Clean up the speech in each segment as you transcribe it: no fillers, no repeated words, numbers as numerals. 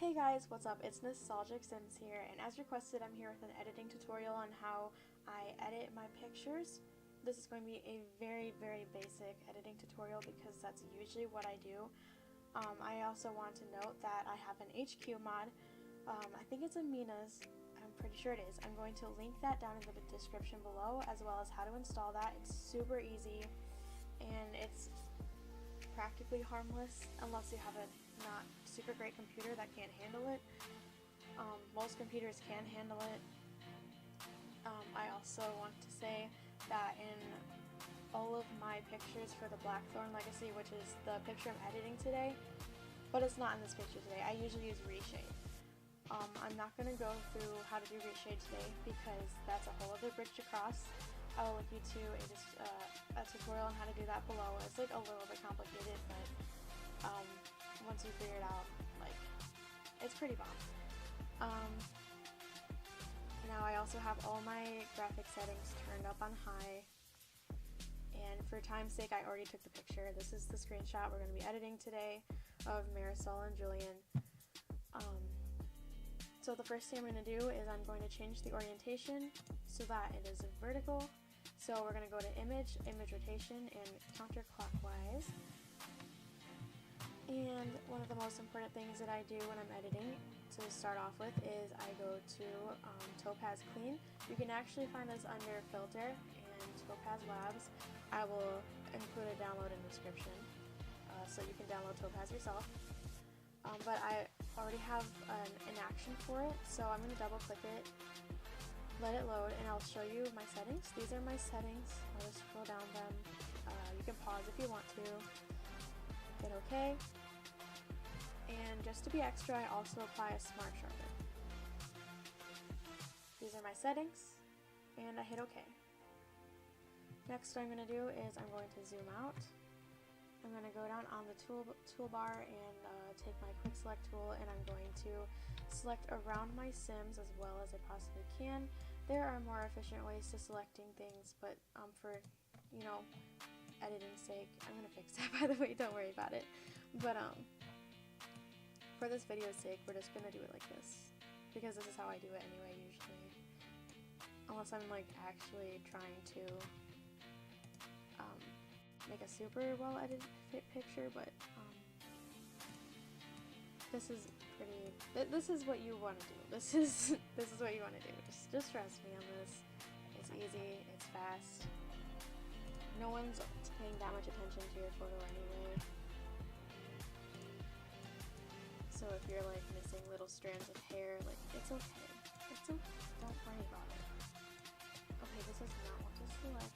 Hey guys, what's up? It's Nostalgic Sims here, and as requested, I'm here with an editing tutorial on how I edit my pictures. This is going to be a very basic editing tutorial because that's usually what I do. I also want to note that I have an HQ mod. I think it's Amina's. I'm pretty sure it is. I'm going to link that down in the description below, as well as how to install that. It's super easy, and it's practically harmless unless you have a not super great computer that can't handle it. Most computers can handle it. I also want to say that in all of my pictures for the Blackthorn Legacy, which is the picture I'm editing today, but it's not in this picture today, I usually use Reshade. I'm not going to go through how to do Reshade today because that's a whole other bridge to cross. I will link you to a tutorial on how to do that below. It's like a little bit complicated, but once you figure it out, like, it's pretty bomb. Now I also have all my graphic settings turned up on high, and for time's sake I already took the picture. This is the screenshot we're going to be editing today of Marisol and Julian. So the first thing I'm going to do is I'm going to change the orientation so that it is vertical. So we're going to go to image rotation, and counterclockwise. And one of the most important things that I do when I'm editing to start off with is I go to Topaz Clean. You can actually find this under Filter and Topaz Labs. I will include a download in the description so you can download Topaz yourself. But I already have an action for it, so I'm going to double click it, let it load, and I'll show you my settings. These are my settings. I'll just scroll down them. You can pause if you want to. Hit OK. And just to be extra, I also apply a Smart Sharpen. These are my settings, and I hit OK. Next what I'm going to do is I'm going to zoom out. I'm going to go down on the toolbar and take my quick select tool, and I'm going to select around my Sims as well as I possibly can. There are more efficient ways to selecting things, but for, you know, editing's sake, I'm going to fix that, by the way, don't worry about it. But for this video's sake, we're just going to do it like this, because this is how I do it anyway, usually. Unless I'm like actually trying to make a super well edited picture, but this is pretty. This is what you want to do. This is what you want to do. Just trust me on this. It's easy. It's fast. No one's paying that much attention to your photo anyway. So if you're like missing little strands of hair, like, it's okay. It's okay. Don't worry about it. Okay, this is not what to select.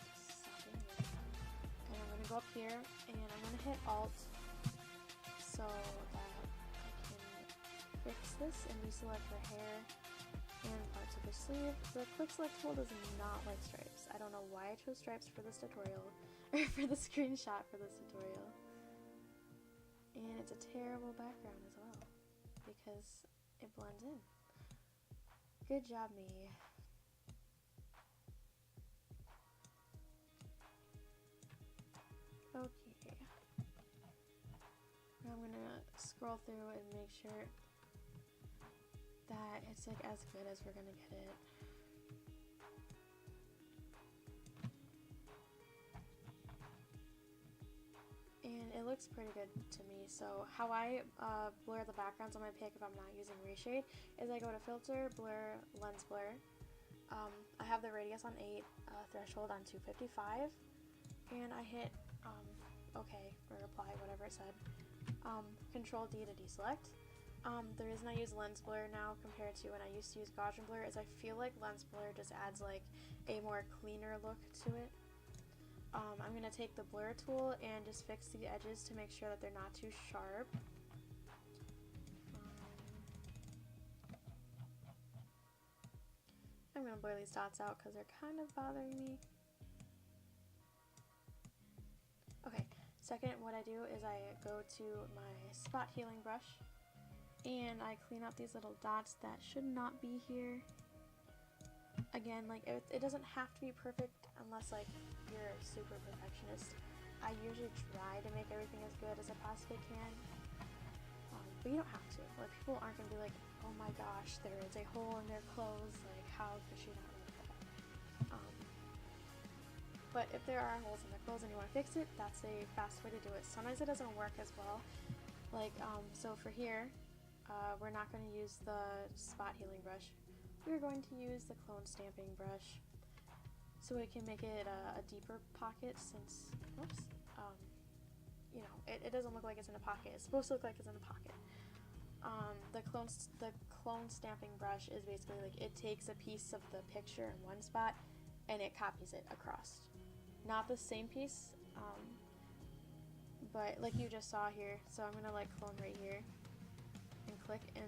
And I'm going to go up here, and I'm going to hit Alt so that I can fix this and deselect her hair and parts of her sleeve. The quick select tool does not like stripes. I don't know why I chose stripes for this tutorial, or for the screenshot for this tutorial. And it's a terrible background as well, because it blends in. Good job, me. Okay, now I'm gonna scroll through and make sure that it's like as good as we're gonna get it. And it looks pretty good to me. So how I blur the backgrounds on my pic if I'm not using Reshade is I go to Filter, Blur, Lens Blur. I have the radius on 8, threshold on 255, and I hit OK, or apply, whatever it said. Control D to deselect. The reason I use Lens Blur now compared to when I used to use Gaussian Blur is I feel like Lens Blur just adds like a more cleaner look to it. I'm going to take the blur tool and just fix the edges to make sure that they're not too sharp. I'm going to blur these dots out because they're kind of bothering me. Okay, second, what I do is I go to my spot healing brush and I clean up these little dots that should not be here. Again, like, it doesn't have to be perfect unless like you're a super perfectionist. I usually try to make everything as good as I possibly can. But but you don't have to. Like, people aren't gonna be like, oh my gosh, there is a hole in their clothes, like, how could she not know that? But if there are holes in the clothes and you want to fix it, that's a fast way to do it. Sometimes it doesn't work as well. Like, so for here, we're not going to use the spot healing brush. We're going to use the clone stamping brush, so we can make it a deeper pocket since, oops, you know, it doesn't look like it's in a pocket. It's supposed to look like it's in a pocket. The clone stamping brush is basically like, it takes a piece of the picture in one spot and it copies it across. Not the same piece, but like you just saw here. So I'm gonna like clone right here and click, and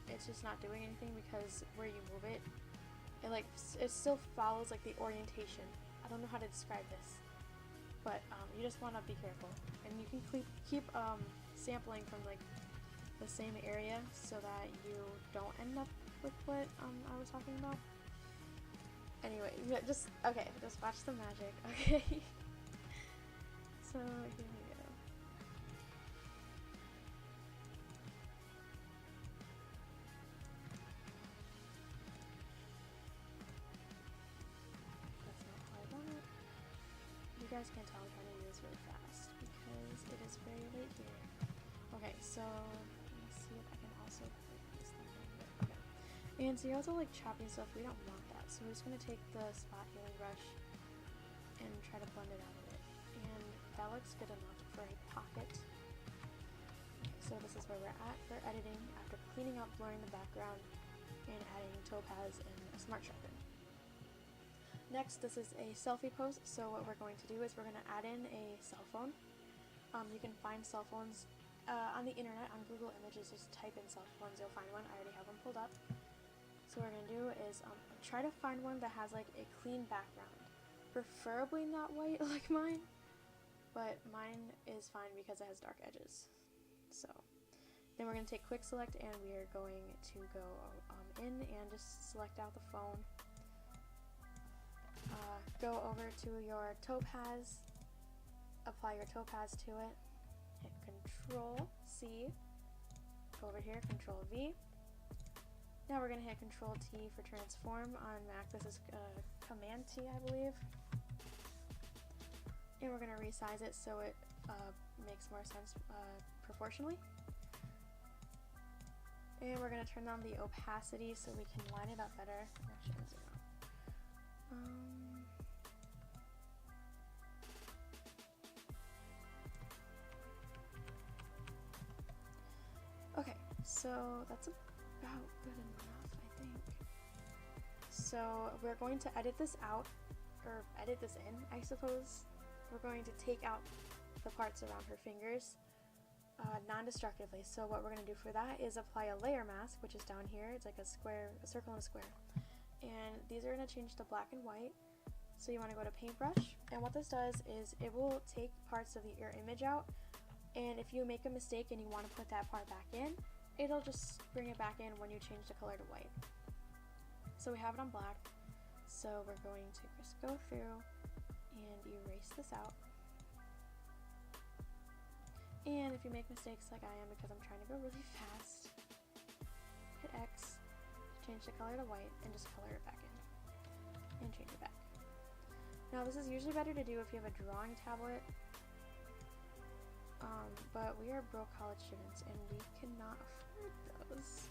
it's just not doing anything because where you move it, it still follows like the orientation. I don't know how to describe this, but you just want to be careful, and you can keep sampling from like the same area so that you don't end up with what I was talking about. Anyway, just watch the magic, okay? So here we go. That's not how I want it. You guys can tell I'm trying to do this really fast because it is very late here. Okay, so let me see if I can also put this thing in there. Okay. And so you're also like chopping stuff. We don't want that. So we're just going to take the spot healing brush and try to blend it out of it. And that looks good enough for a pocket. Okay, so this is where we're at for editing after cleaning up, blurring the background, and adding topaz and a smart sharpen. Next, this is a selfie pose. So what we're going to do is we're going to add in a cell phone. You can find cell phones on the internet, on Google Images. Just type in cell phones, you'll find one. I already have one pulled up. So what we're going to do is try to find one that has like a clean background. Preferably not white like mine, but mine is fine because it has dark edges. So then we're going to take quick select, and we are going to go in and just select out the phone. Go over to your topaz, apply your topaz to it, hit Control C, go over here, Control V. Now we're going to hit Control T for transform. On Mac this is Command T, I believe. And we're going to resize it so it makes more sense proportionally. And we're going to turn on the opacity so we can line it up better. Actually, zoom out. Okay, so that's about good enough, I think. So we're going to edit this out, or edit this in, I suppose. We're going to take out the parts around her fingers non-destructively. So what we're going to do for that is apply a layer mask, which is down here. It's like a square, a circle and a square. And these are going to change to black and white. So you want to go to paintbrush, and what this does is it will take parts of your image out, and if you make a mistake and you want to put that part back in, it'll just bring it back in when you change the color to white. So we have it on black, so we're going to just go through and erase this out. And if you make mistakes like I am because I'm trying to go really fast, hit X, change the color to white, and just color it back in, and change it back. Now this is usually better to do if you have a drawing tablet, but we are broke college students and we cannot afford those.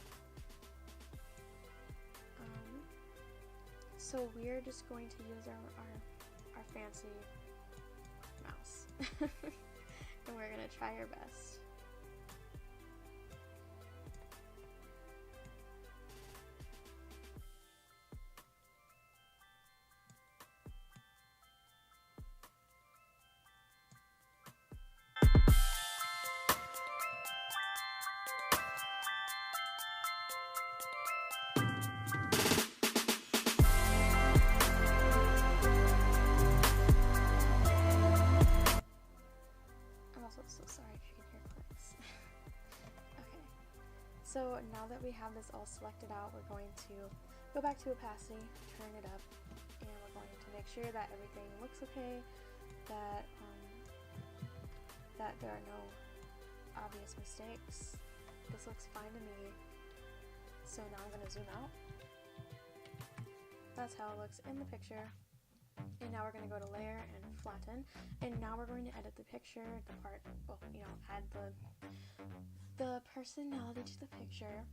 So we're just going to use our fancy mouse. And we're gonna try our best. So sorry if you can hear clicks. Okay, so now that we have this all selected out, we're going to go back to opacity, turn it up, and we're going to make sure that everything looks okay, that that there are no obvious mistakes. This to me. So now I'm going to zoom out. That's how it looks in the picture. And now we're going to go to layer and flatten. And now we're going to edit the picture, the part, well, you know, add the personality to the picture.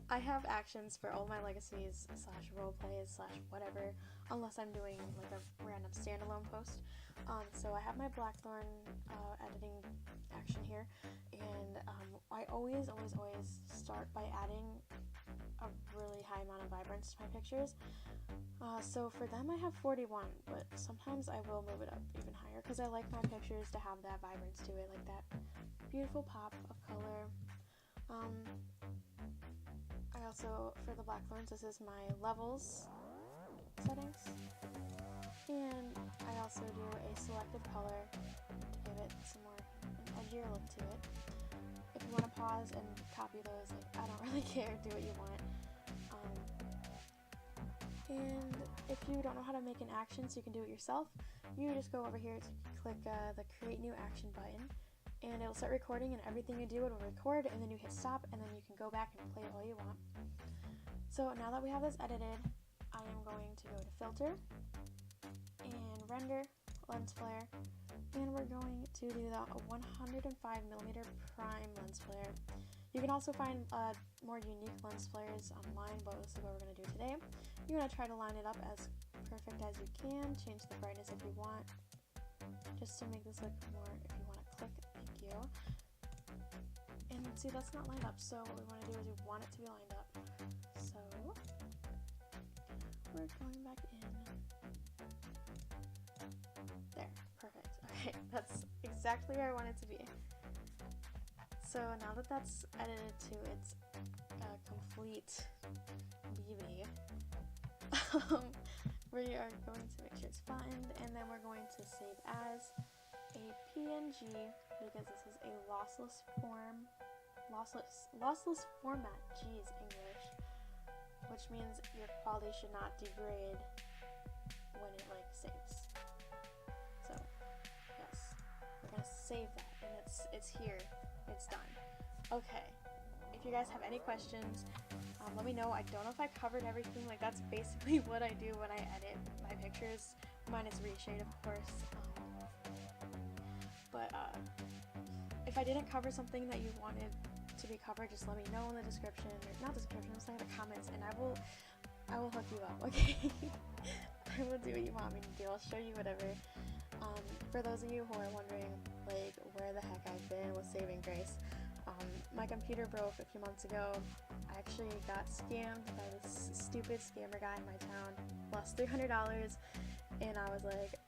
I have actions for all my legacies slash roleplays slash whatever, unless I'm doing like a random standalone post. So I have my Blackthorn editing action here, and I always start by adding a really high amount of vibrance to my pictures. So for them I have 41, but sometimes I will move it up even higher because I like my pictures to have that vibrance to it, like that beautiful pop of color. I also, for the Blackthorns, this is my levels settings, and I also do a selected color to give it some more an edgier look to it. If you want to pause and copy those, like, I don't really care, do what you want. And if you don't know how to make an action so you can do it yourself, you just go over here to click the create new action button, and it'll start recording, and everything you do, it'll record, and then you hit stop, and then you can go back and play it all you want. So now that we have this edited, I am going to go to filter and render lens flare, and we're going to do the 105mm prime lens flare. You can also find more unique lens flares online, but this is what we're going to do today. You're going to try to line it up as perfect as you can, change the brightness if you want, just to make this look more, if you want to click, thank you. And see, that's not lined up, so what we want to do is we want it to be lined up. So, we're going back in. There, perfect. Okay, that's exactly where I want it to be. So now that that's edited to its complete beauty, we are going to make sure it's flattened, and then we're going to save as a PNG because this is a lossless format. Geez, English, which means your quality should not degrade when it like saves. So yes, we're gonna save that, and it's here. It's done. Okay, if you guys have any questions, let me know. I don't know if I covered everything. Like, that's basically what I do when I edit my pictures, minus reshade, of course. But if I didn't cover something that you wanted to be covered, just let me know in the description, or not description, just in the comments, and I will hook you up. Okay, I will do what you want me to do. I'll show you whatever. For those of you who are wondering, like, where the heck I've been with saving grace, my computer broke a few months ago. I actually got scammed by this stupid scammer guy in my town, lost $300, and I was like,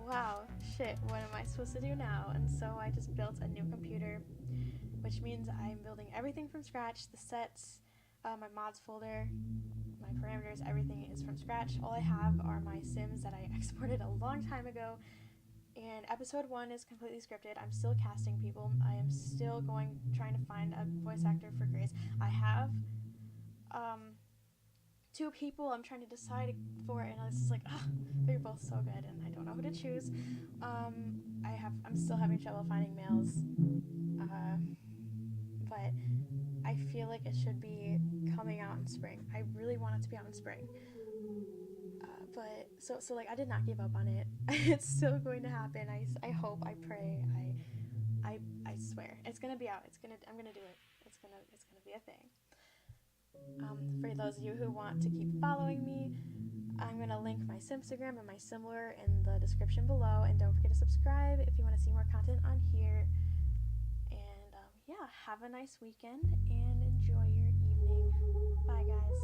wow, shit, what am I supposed to do now? And so I just built a new computer, which means I'm building everything from scratch. The sets, my mods folder, my parameters, everything is from scratch. All I have are my Sims that I exported a long time ago. And episode 1 is completely scripted. I'm still casting people. I am still trying to find a voice actor for Grace. I have 2 people I'm trying to decide for, and it's just like, they're both so good, and I don't know who to choose. I'm still having trouble finding males, but I feel like it should be coming out in spring. I really want it to be out in spring. But so like, I did not give up on it. It's still going to happen. I hope, I pray, I swear it's gonna be out. I'm gonna do it. It's gonna be a thing. For those of you who want to keep following me, I'm gonna link my Simstagram and my Simler in the description below, and don't forget to subscribe if you want to see more content on here. And yeah, have a nice weekend and enjoy your evening. Bye, guys.